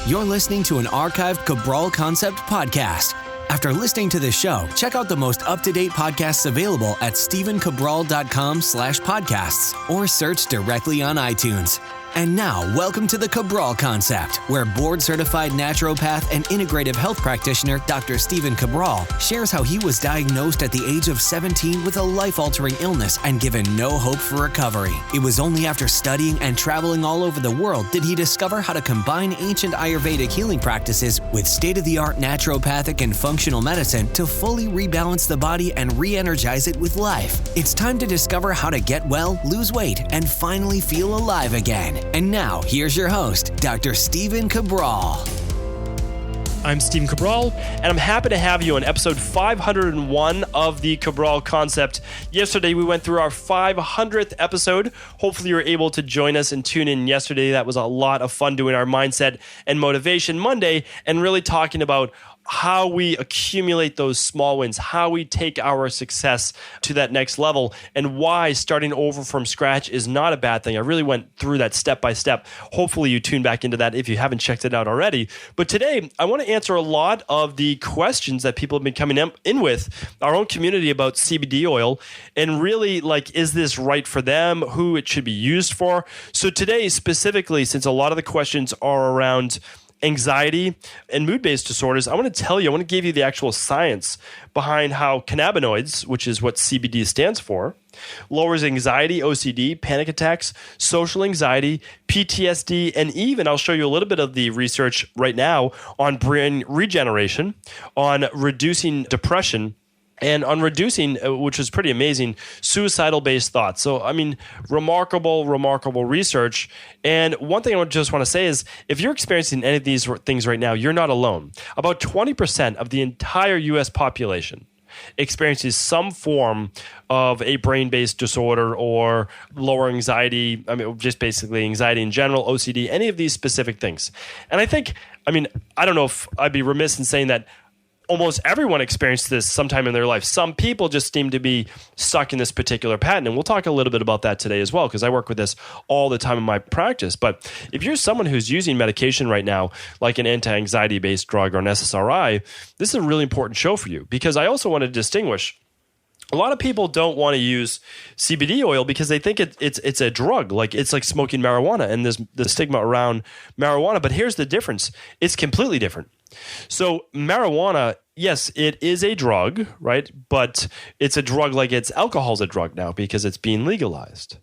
You're listening to an archived Cabral Concept podcast. After listening to this show, check out the most up-to-date podcasts available at stephencabral.com/podcasts or search directly on iTunes. And now, welcome to the Cabral Concept, where board-certified naturopath and integrative health practitioner Dr. Stephen Cabral shares how he was diagnosed at the age of 17 with a life-altering illness and given no hope for recovery. It was only after studying and traveling all over the world did he discover how to combine ancient Ayurvedic healing practices with state-of-the-art naturopathic and functional medicine to fully rebalance the body and re-energize it with life. It's time to discover how to get well, lose weight, and finally feel alive again. And now, here's your host, Dr. Stephen Cabral. I'm Stephen Cabral, and I'm happy to have you on episode 501 of the Cabral Concept. Yesterday, we went through our 500th episode. Hopefully, you were able to join us and tune in yesterday. That was a lot of fun doing our Mindset and Motivation Monday and really talking about how we accumulate those small wins, how we take our success to that next level, and why starting over from scratch is not a bad thing. I really went through that step by step. Hopefully you tune back into that if you haven't checked it out already. But today, I want to answer a lot of the questions that people have been coming in with our own community about CBD oil and really, is this right for them, who it should be used for. So today, specifically, since a lot of the questions are around anxiety and mood-based disorders, I want to give you the actual science behind how cannabinoids, which is what CBD stands for, lowers anxiety, OCD, panic attacks, social anxiety, PTSD, and even I'll show you a little bit of the research right now on brain regeneration, on reducing depression, and on reducing, which is pretty amazing, suicidal-based thoughts. So, remarkable research. And one thing I just want to say is, if you're experiencing any of these things right now, you're not alone. About 20% of the entire U.S. population experiences some form of a brain-based disorder or lower anxiety, just basically anxiety in general, OCD, any of these specific things. And I don't know if I'd be remiss in saying that almost everyone experienced this sometime in their life. Some people just seem to be stuck in this particular pattern. And we'll talk a little bit about that today as well, because I work with this all the time in my practice. But if you're someone who's using medication right now, like an anti-anxiety based drug or an SSRI, this is a really important show for you, because I also want to distinguish. A lot of people don't want to use CBD oil because they think it's a drug, it's like smoking marijuana, and there's the stigma around marijuana. But here's the difference. It's completely different. So marijuana, yes, it is a drug, right? But it's a drug like alcohol's a drug now because it's being legalized.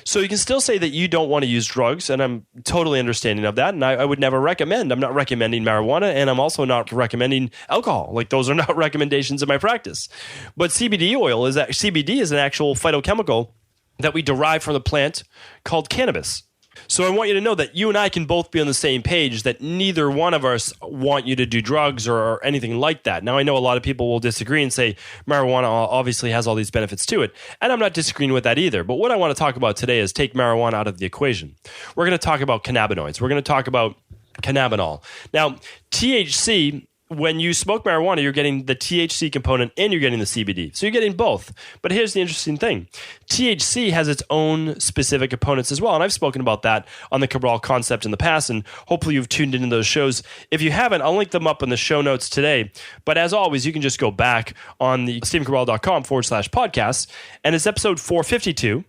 So you can still say that you don't want to use drugs, and I'm totally understanding of that. And I would never recommend. I'm not recommending marijuana, and I'm also not recommending alcohol. Those are not recommendations in my practice. But CBD is an actual phytochemical that we derive from the plant called cannabis. So I want you to know that you and I can both be on the same page, that neither one of us want you to do drugs or anything like that. Now, I know a lot of people will disagree and say marijuana obviously has all these benefits to it, and I'm not disagreeing with that either. But what I want to talk about today is take marijuana out of the equation. We're going to talk about cannabinoids. We're going to talk about cannabinol. Now, THC, when you smoke marijuana, you're getting the THC component and you're getting the CBD. So you're getting both. But here's the interesting thing. THC has its own specific components as well. And I've spoken about that on the Cabral Concept in the past. And hopefully you've tuned into those shows. If you haven't, I'll link them up in the show notes today. But as always, you can just go back on the stephencabral.com/podcasts. And it's episode 452.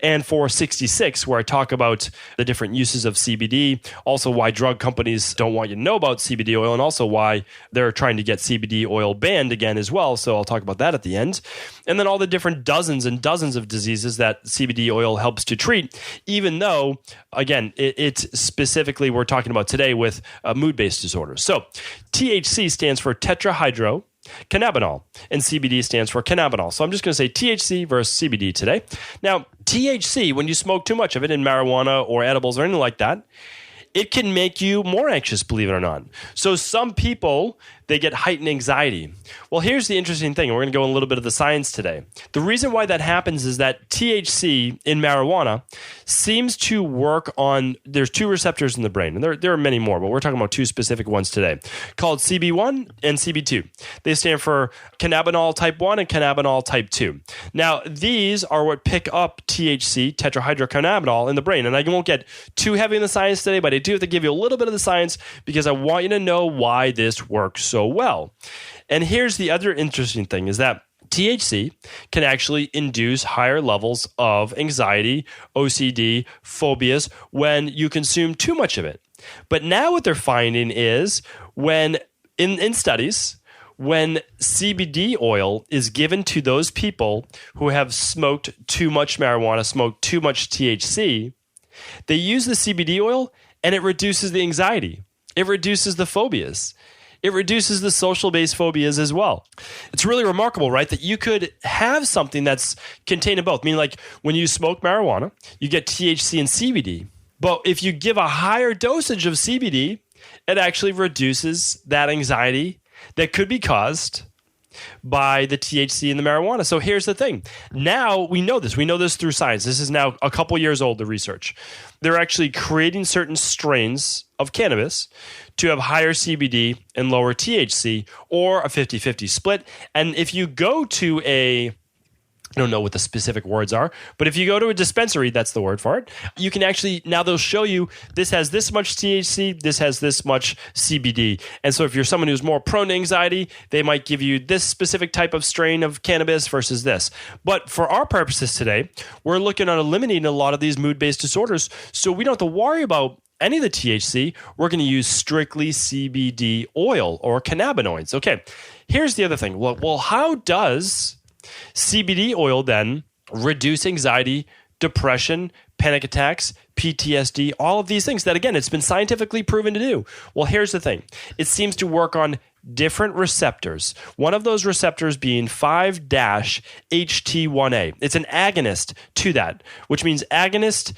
And 466, where I talk about the different uses of CBD, also why drug companies don't want you to know about CBD oil, and also why they're trying to get CBD oil banned again as well. So I'll talk about that at the end. And then all the different dozens and dozens of diseases that CBD oil helps to treat, even though, again, it's specifically we're talking about today with mood-based disorders. So THC stands for tetrahydro cannabinol, and CBD stands for cannabinol. So I'm just going to say THC versus CBD today. Now, THC, when you smoke too much of it in marijuana or edibles or anything like that, it can make you more anxious, believe it or not. So some people, they get heightened anxiety. Well, here's the interesting thing. We're going to go in a little bit of the science today. The reason why that happens is that THC in marijuana seems to work on, there's two receptors in the brain, and there are many more, but we're talking about two specific ones today, called CB1 and CB2. They stand for cannabinol type 1 and cannabinol type 2. Now, these are what pick up THC, tetrahydrocannabinol, in the brain. And I won't get too heavy in the science today, but I do have to give you a little bit of the science because I want you to know why this works so well. And here's the other interesting thing is that THC can actually induce higher levels of anxiety, OCD, phobias when you consume too much of it. But now what they're finding is when in studies, when CBD oil is given to those people who have smoked too much marijuana, smoked too much THC, they use the CBD oil and it reduces the anxiety. It reduces the phobias. It reduces the social-based phobias as well. It's really remarkable, right, that you could have something that's contained in both. I mean, like when you smoke marijuana, you get THC and CBD. But if you give a higher dosage of CBD, it actually reduces that anxiety that could be caused by the THC in the marijuana. So here's the thing. Now we know this. We know this through science. This is now a couple years old, the research. They're actually creating certain strains of cannabis to have higher CBD and lower THC or a 50-50 split. And if you go to I don't know what the specific words are, but if you go to a dispensary, that's the word for it, you can actually, now they'll show you this has this much THC, this has this much CBD. And so if you're someone who's more prone to anxiety, they might give you this specific type of strain of cannabis versus this. But for our purposes today, we're looking at eliminating a lot of these mood-based disorders, so we don't have to worry about any of the THC. We're going to use strictly CBD oil or cannabinoids. Okay, here's the other thing. Well, how does CBD oil then reduce anxiety, depression, panic attacks, PTSD, all of these things that, again, it's been scientifically proven to do? Well, here's the thing. It seems to work on different receptors. One of those receptors being 5-HT1A. It's an agonist to that, which means agonist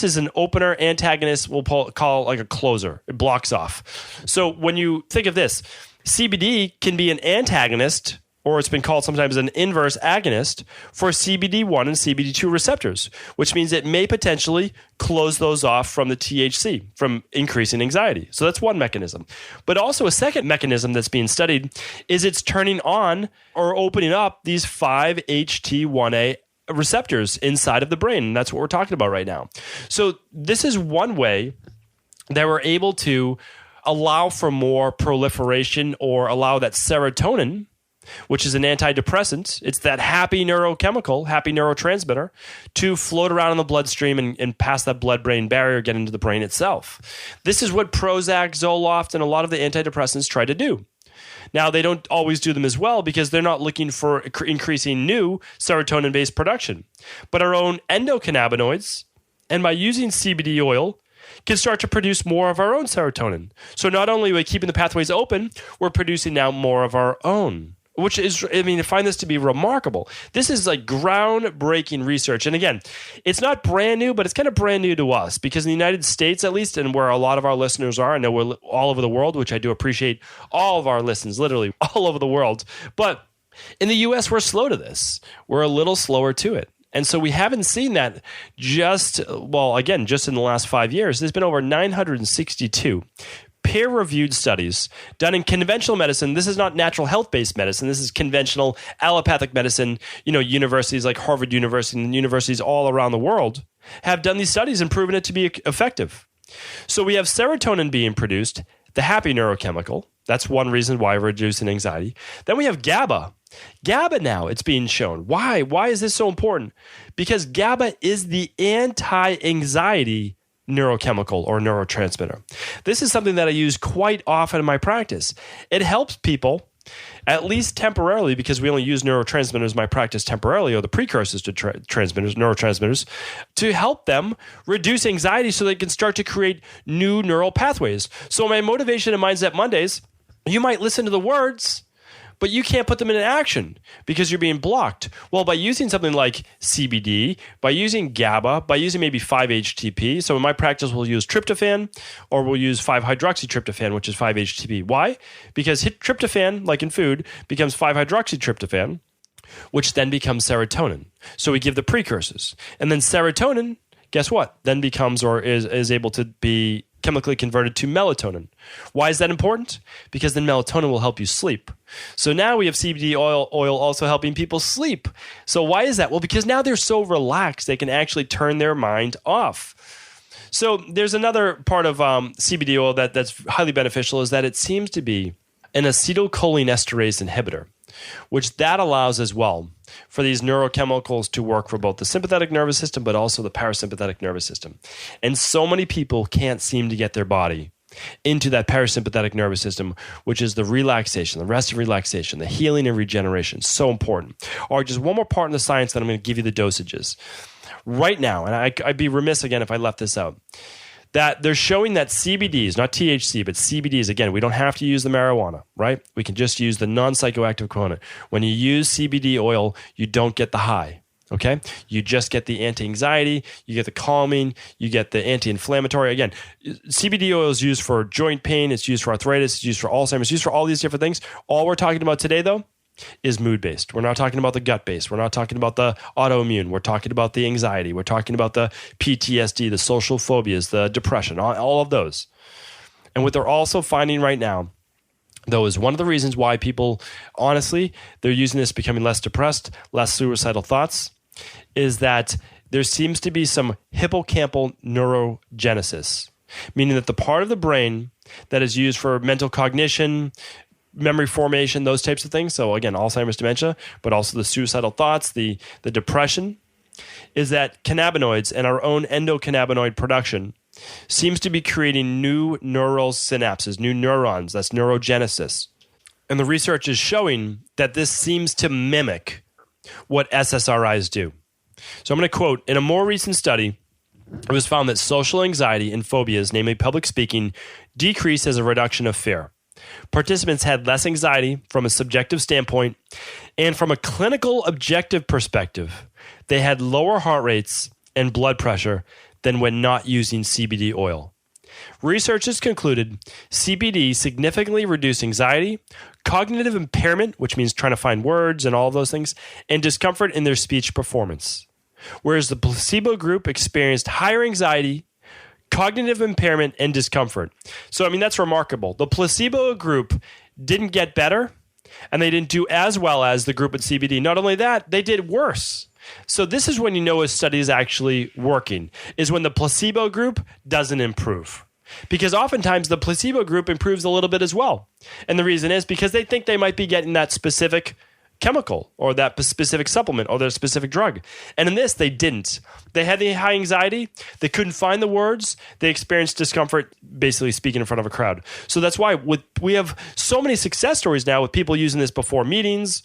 is an opener, antagonist we'll call like a closer. It blocks off. So when you think of this, CBD can be an antagonist, or it's been called sometimes an inverse agonist for CBD1 and CBD2 receptors, which means it may potentially close those off from the THC, from increasing anxiety. So that's one mechanism. But also a second mechanism that's being studied is it's turning on or opening up these 5-HT1A receptors inside of the brain. And that's what we're talking about right now. So this is one way that we're able to allow for more proliferation or allow that serotonin, which is an antidepressant. It's that happy neurotransmitter, to float around in the bloodstream and pass that blood-brain barrier, get into the brain itself. This is what Prozac, Zoloft, and a lot of the antidepressants try to do. Now, they don't always do them as well because they're not looking for increasing new serotonin-based production. But our own endocannabinoids, and by using CBD oil, can start to produce more of our own serotonin. So not only are we keeping the pathways open, we're producing now more of our own. Which is, I mean, I find this to be remarkable. This is like groundbreaking research. And again, it's not brand new, but it's kind of brand new to us because in the United States, at least, and where a lot of our listeners are, I know we're all over the world, which I do appreciate all of our listens, literally all over the world. But in the US, we're slow to this. We're a little slower to it. And so we haven't seen that just in the last 5 years. There's been over 962 peer-reviewed studies done in conventional medicine. This is not natural health-based medicine. This is conventional allopathic medicine. Universities like Harvard University and universities all around the world have done these studies and proven it to be effective. So we have serotonin being produced, the happy neurochemical. That's one reason why we're reducing anxiety. Then we have GABA. GABA now, it's being shown. Why? Why is this so important? Because GABA is the anti-anxiety neurochemical or neurotransmitter. This is something that I use quite often in my practice. It helps people, at least temporarily, because we only use neurotransmitters in my practice temporarily, or the precursors to neurotransmitters, to help them reduce anxiety so they can start to create new neural pathways. So my motivation and mindset Mondays, you might listen to the words, but you can't put them into action because you're being blocked. Well, by using something like CBD, by using GABA, by using maybe 5-HTP, so in my practice we'll use tryptophan or we'll use 5-hydroxytryptophan, which is 5-HTP. Why? Because tryptophan, like in food, becomes 5-hydroxytryptophan, which then becomes serotonin. So we give the precursors. And then serotonin, guess what? Then becomes or is able to be chemically converted to melatonin. Why is that important? Because then melatonin will help you sleep. So now we have CBD oil also helping people sleep. So why is that? Well, because now they're so relaxed, they can actually turn their mind off. So there's another part of CBD oil that's highly beneficial is that it seems to be an acetylcholinesterase inhibitor, which that allows as well for these neurochemicals to work for both the sympathetic nervous system, but also the parasympathetic nervous system. And so many people can't seem to get their body into that parasympathetic nervous system, which is the relaxation, the rest of relaxation, the healing and regeneration. So important. All right, just one more part in the science, then I'm going to give you the dosages. Right now, and I'd be remiss again if I left this out, that they're showing that CBDs, not THC, but CBDs, again, we don't have to use the marijuana, right? We can just use the non-psychoactive component. When you use CBD oil, you don't get the high. Okay, you just get the anti-anxiety, you get the calming, you get the anti-inflammatory. Again, CBD oil is used for joint pain, it's used for arthritis, it's used for Alzheimer's, it's used for all these different things. All we're talking about today, though, is mood-based. We're not talking about the gut-based. We're not talking about the autoimmune. We're talking about the anxiety. We're talking about the PTSD, the social phobias, the depression, all of those. And what they're also finding right now, though, is one of the reasons why people, honestly, they're using this becoming less depressed, less suicidal thoughts, is that there seems to be some hippocampal neurogenesis, meaning that the part of the brain that is used for mental cognition, memory formation, those types of things, so again, Alzheimer's, dementia, but also the suicidal thoughts, the depression, is that cannabinoids and our own endocannabinoid production seems to be creating new neural synapses, new neurons, that's neurogenesis. And the research is showing that this seems to mimic what SSRIs do. So I'm going to quote, in a more recent study, it was found that social anxiety and phobias, namely public speaking, decrease as a reduction of fear. Participants had less anxiety from a subjective standpoint, and from a clinical objective perspective, they had lower heart rates and blood pressure than when not using CBD oil. Researchers concluded CBD significantly reduced anxiety, cognitive impairment, which means trying to find words and all of those things, and discomfort in their speech performance. Whereas the placebo group experienced higher anxiety, cognitive impairment, and discomfort. So, I mean, that's remarkable. The placebo group didn't get better, and they didn't do as well as the group with CBD. Not only that, they did worse. So this is when you know a study is actually working, is when the placebo group doesn't improve. Because oftentimes the placebo group improves a little bit as well. And the reason is because they think they might be getting that specific chemical or that specific supplement or that specific drug. And in this, they didn't. They had the high anxiety. They couldn't find the words. They experienced discomfort basically speaking in front of a crowd. So that's why we have so many success stories now with people using this before meetings,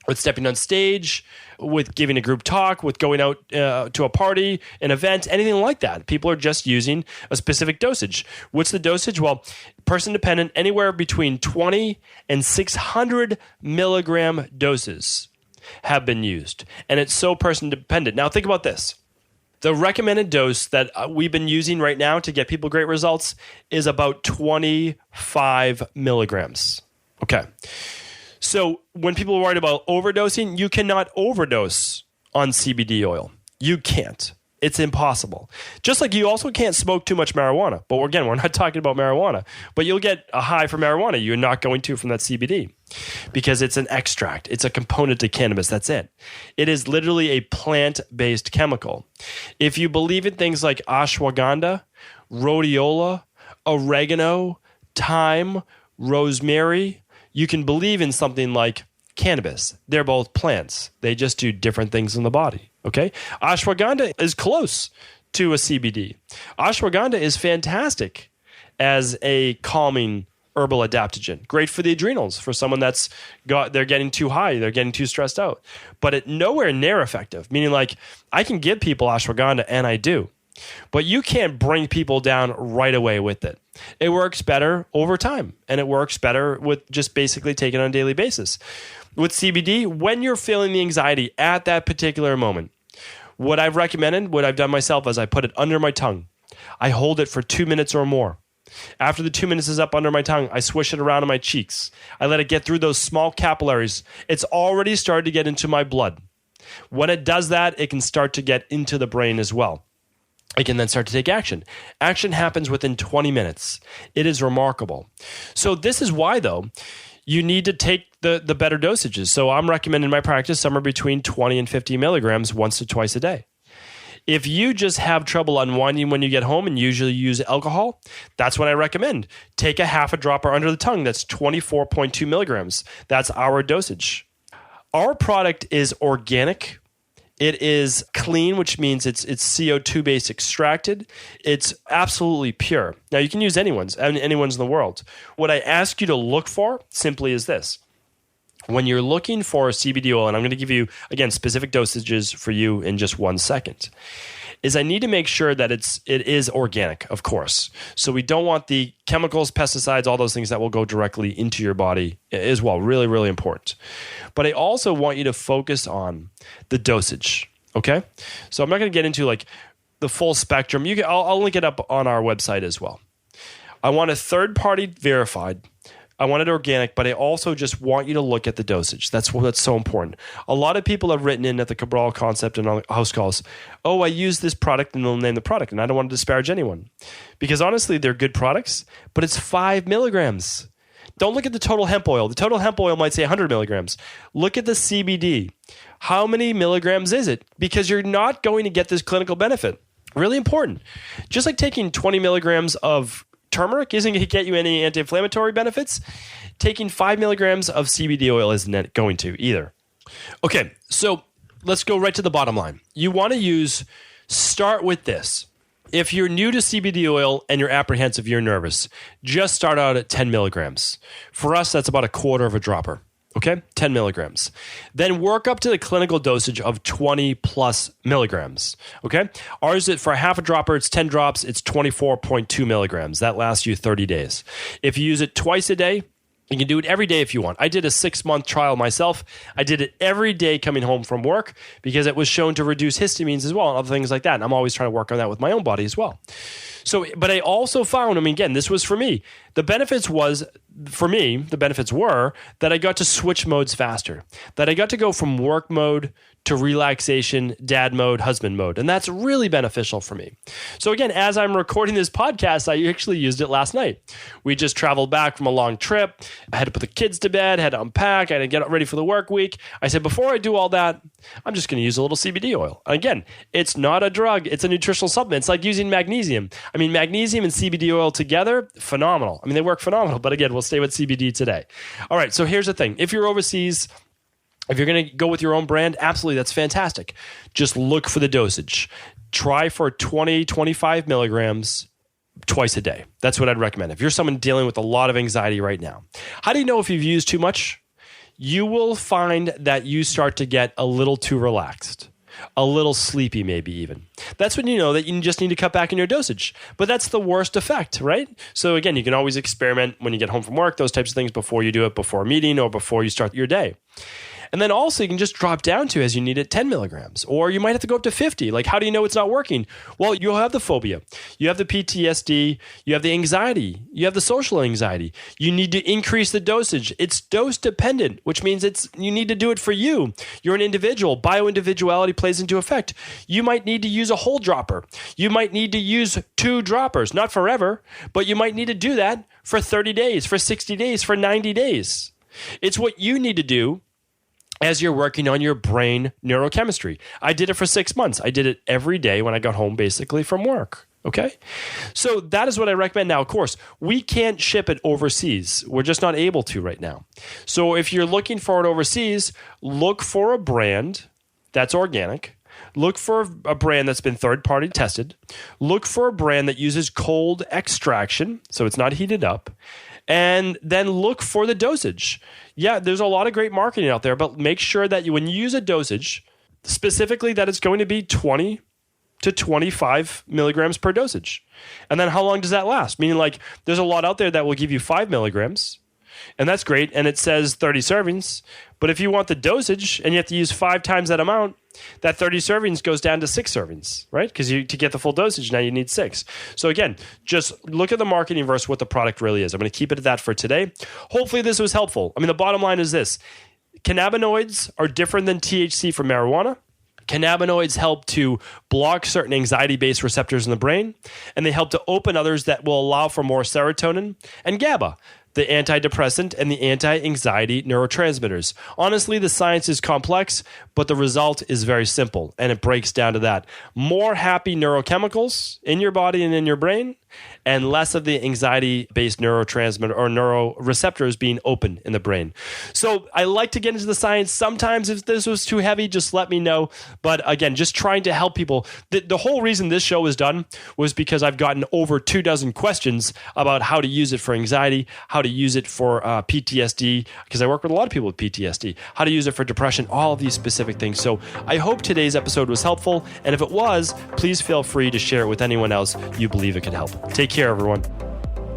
with stepping on stage, with giving a group talk, with going out to a party, an event, anything like that. People are just using a specific dosage. What's the dosage? Well, person dependent, anywhere between 20 and 600 milligram doses have been used. And it's so person dependent. Now think about this. The recommended dose that we've been using right now to get people great results is about 25 milligrams. Okay. So when people are worried about overdosing, you cannot overdose on CBD oil. You can't. It's impossible. Just like you also can't smoke too much marijuana. But again, we're not talking about marijuana. But you'll get a high from marijuana. You're not going to from that CBD because it's an extract. It's a component to cannabis. That's it. It is literally a plant-based chemical. If you believe in things like ashwagandha, rhodiola, oregano, thyme, rosemary, you can believe in something like cannabis. They're both plants. They just do different things in the body. Okay? Ashwagandha is close to a CBD. Ashwagandha is fantastic as a calming herbal adaptogen. Great for the adrenals, for someone they're getting too high, they're getting too stressed out. But it nowhere near effective, meaning like I can give people ashwagandha, and I do. But you can't bring people down right away with it. It works better over time, and it works better with just basically taking it on a daily basis. With CBD, when you're feeling the anxiety at that particular moment, what I've recommended, what I've done myself is I put it under my tongue. I hold it for 2 minutes or more. After the 2 minutes is up under my tongue, I swish it around in my cheeks. I let it get through those small capillaries. It's already started to get into my blood. When it does that, it can start to get into the brain as well. It can then start to take action. Action happens within 20 minutes. It is remarkable. So this is why, though, you need to take the better dosages. So I'm recommending in my practice somewhere between 20 and 50 milligrams once to twice a day. If you just have trouble unwinding when you get home and usually use alcohol, that's what I recommend. Take a half a dropper under the tongue. That's 24.2 milligrams. That's our dosage. Our product is organic. It is clean, which means it's CO2 based extracted. It's absolutely pure. Now you can use anyone's in the world. What I ask you to look for simply is this. When you're looking for a CBD oil, and I'm going to give you, again, specific dosages for you in just 1 second, is I need to make sure that it is organic, of course. So we don't want the chemicals, pesticides, all those things that will go directly into your body as well. Really, really important. But I also want you to focus on the dosage, okay? So I'm not going to get into like the full spectrum. I'll link it up on our website as well. I want a third-party verified. I want it organic, but I also just want you to look at the dosage. That's so important. A lot of people have written in at the Cabral Concept and on house calls, oh, I use this product, and they'll name the product, and I don't want to disparage anyone. Because honestly, they're good products, but it's 5 milligrams. Don't look at the total hemp oil. The total hemp oil might say 100 milligrams. Look at the CBD. How many milligrams is it? Because you're not going to get this clinical benefit. Really important. Just like taking 20 milligrams of turmeric isn't going to get you any anti-inflammatory benefits. Taking 5 milligrams of CBD oil isn't going to either. Okay, so let's go right to the bottom line. You want to start with this. If you're new to CBD oil and you're apprehensive, you're nervous, just start out at 10 milligrams. For us, that's about a quarter of a dropper. Okay, 10 milligrams. Then work up to the clinical dosage of 20 plus milligrams. Okay, ours, for a half a dropper, it's 10 drops, it's 24.2 milligrams. That lasts you 30 days. If you use it twice a day, you can do it every day if you want. I did a 6-month trial myself. I did it every day coming home from work because it was shown to reduce histamines as well and other things like that. And I'm always trying to work on that with my own body as well. So, but I also found, again, this was for me. The benefits were that I got to switch modes faster, that I got to go from work mode to relaxation, dad mode, husband mode. And that's really beneficial for me. So again, as I'm recording this podcast, I actually used it last night. We just traveled back from a long trip. I had to put the kids to bed, had to unpack, I had to get ready for the work week. I said, before I do all that, I'm just going to use a little CBD oil. And again, it's not a drug. It's a nutritional supplement. It's like using magnesium. Magnesium and CBD oil together, phenomenal. They work phenomenal. But again, we'll stay with CBD today. All right, so here's the thing. If you're overseas, if you're going to go with your own brand, absolutely, that's fantastic. Just look for the dosage. Try for 20, 25 milligrams twice a day. That's what I'd recommend. If you're someone dealing with a lot of anxiety right now. How do you know if you've used too much? You will find that you start to get a little too relaxed. A little sleepy, maybe even. That's when you know that you just need to cut back in your dosage. But that's the worst effect, right? So again, you can always experiment when you get home from work, those types of things before you do it, before a meeting or before you start your day. And then also you can just drop down to, as you need it, 10 milligrams. Or you might have to go up to 50. Like, how do you know it's not working? Well, you'll have the phobia. You have the PTSD. You have the anxiety. You have the social anxiety. You need to increase the dosage. It's dose dependent, which means you need to do it for you. You're an individual. Bioindividuality plays into effect. You might need to use a whole dropper. You might need to use 2 droppers, not forever, but you might need to do that for 30 days, for 60 days, for 90 days. It's what you need to do as you're working on your brain neurochemistry. I did it for 6 months. I did it every day when I got home, basically, from work. Okay? So that is what I recommend. Now, of course, we can't ship it overseas. We're just not able to right now. So if you're looking for it overseas, look for a brand that's organic. Look for a brand that's been third-party tested. Look for a brand that uses cold extraction, so it's not heated up. And then look for the dosage. Yeah, there's a lot of great marketing out there, but make sure that when you use a dosage, specifically that it's going to be 20 to 25 milligrams per dosage. And then how long does that last? Meaning, like, there's a lot out there that will give you 5 milligrams, and that's great, and it says 30 servings. But if you want the dosage and you have to use 5 times that amount, that 30 servings goes down to 6 servings, right? Because to get the full dosage, now you need 6. So again, just look at the marketing versus what the product really is. I'm going to keep it at that for today. Hopefully this was helpful. The bottom line is this. Cannabinoids are different than THC for marijuana. Cannabinoids help to block certain anxiety-based receptors in the brain, and they help to open others that will allow for more serotonin and GABA. the antidepressant, and the anti-anxiety neurotransmitters. Honestly, the science is complex, but the result is very simple, and it breaks down to that. More happy neurochemicals in your body and in your brain, and less of the anxiety-based neurotransmitter or neuroreceptors being open in the brain. So I like to get into the science. Sometimes if this was too heavy, just let me know. But again, just trying to help people. The whole reason this show was done was because I've gotten over 24 questions about how to use it for anxiety, how to use it for PTSD, because I work with a lot of people with PTSD, how to use it for depression, all of these specific things. So I hope today's episode was helpful. And if it was, please feel free to share it with anyone else you believe it could help. Take care, everyone.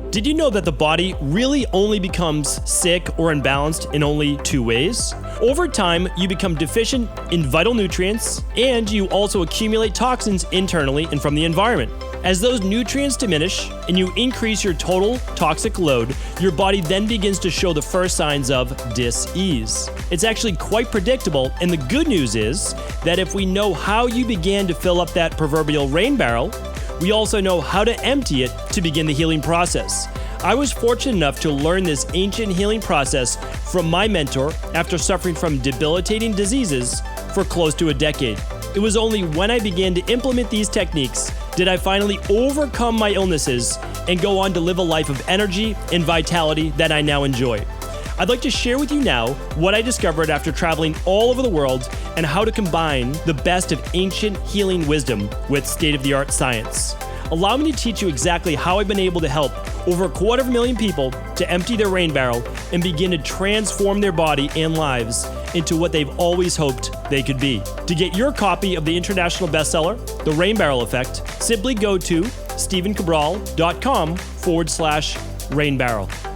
Did you know that the body really only becomes sick or imbalanced in only 2 ways? Over time, you become deficient in vital nutrients, and you also accumulate toxins internally and from the environment. As those nutrients diminish and you increase your total toxic load, your body then begins to show the first signs of dis-ease. It's actually quite predictable, and the good news is that if we know how you began to fill up that proverbial rain barrel, we also know how to empty it to begin the healing process. I was fortunate enough to learn this ancient healing process from my mentor after suffering from debilitating diseases for close to a decade. It was only when I began to implement these techniques did I finally overcome my illnesses and go on to live a life of energy and vitality that I now enjoy. I'd like to share with you now what I discovered after traveling all over the world and how to combine the best of ancient healing wisdom with state-of-the-art science. Allow me to teach you exactly how I've been able to help over 250,000 people to empty their rain barrel and begin to transform their body and lives into what they've always hoped they could be. To get your copy of the international bestseller, The Rain Barrel Effect, simply go to stephencabral.com/rainbarrel.